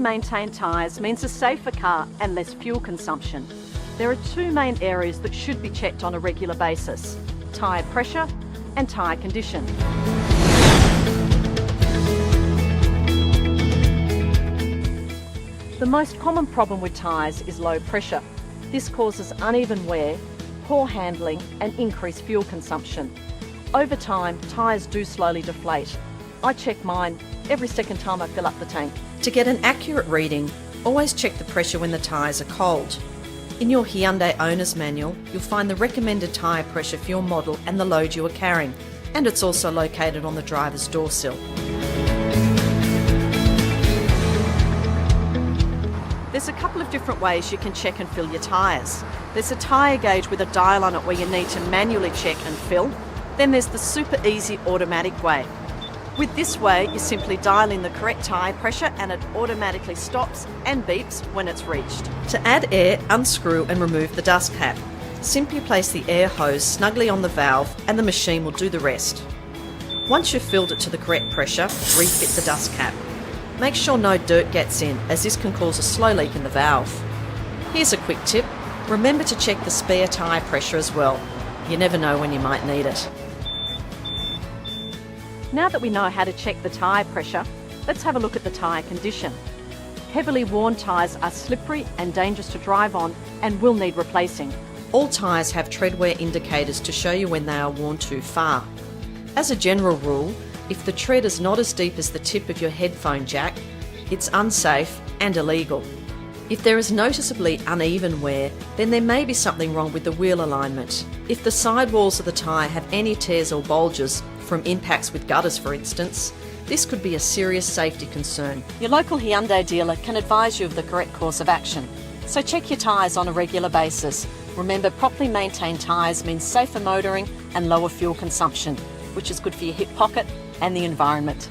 maintained tyres means a safer car and less fuel consumption. There are two main areas that should be checked on a regular basis: tyre pressure and tyre condition. The most common problem with tyres is low pressure. This causes uneven wear, poor handling and increased fuel consumption. Over time, tyres do slowly deflate. I check mine every second time I fill up the tank. To get an accurate reading, always check the pressure when the tyres are cold. In your Hyundai owner's manual, you'll find the recommended tyre pressure for your model and the load you are carrying, and it's also located on the driver's door sill. There's a couple of different ways you can check and fill your tyres. There's a tyre gauge with a dial on it where you need to manually check and fill. Then there's the super easy automatic way. With this way, you simply dial in the correct tyre pressure and it automatically stops and beeps when it's reached. To add air, unscrew and remove the dust cap. Simply place the air hose snugly on the valve and the machine will do the rest. Once you've filled it to the correct pressure, refit the dust cap. Make sure no dirt gets in, as this can cause a slow leak in the valve. Here's a quick tip: remember to check the spare tyre pressure as well. You never know when you might need it. Now that we know how to check the tyre pressure, let's have a look at the tyre condition. Heavily worn tyres are slippery and dangerous to drive on and will need replacing. All tyres have tread wear indicators to show you when they are worn too far. As a general rule, if the tread is not as deep as the tip of your headphone jack, it's unsafe and illegal. If there is noticeably uneven wear, then there may be something wrong with the wheel alignment. If the sidewalls of the tyre have any tears or bulges, from impacts with gutters for instance, this could be a serious safety concern. Your local Hyundai dealer can advise you of the correct course of action. So check your tyres on a regular basis. Remember, properly maintained tyres means safer motoring and lower fuel consumption, which is good for your hip pocket and the environment.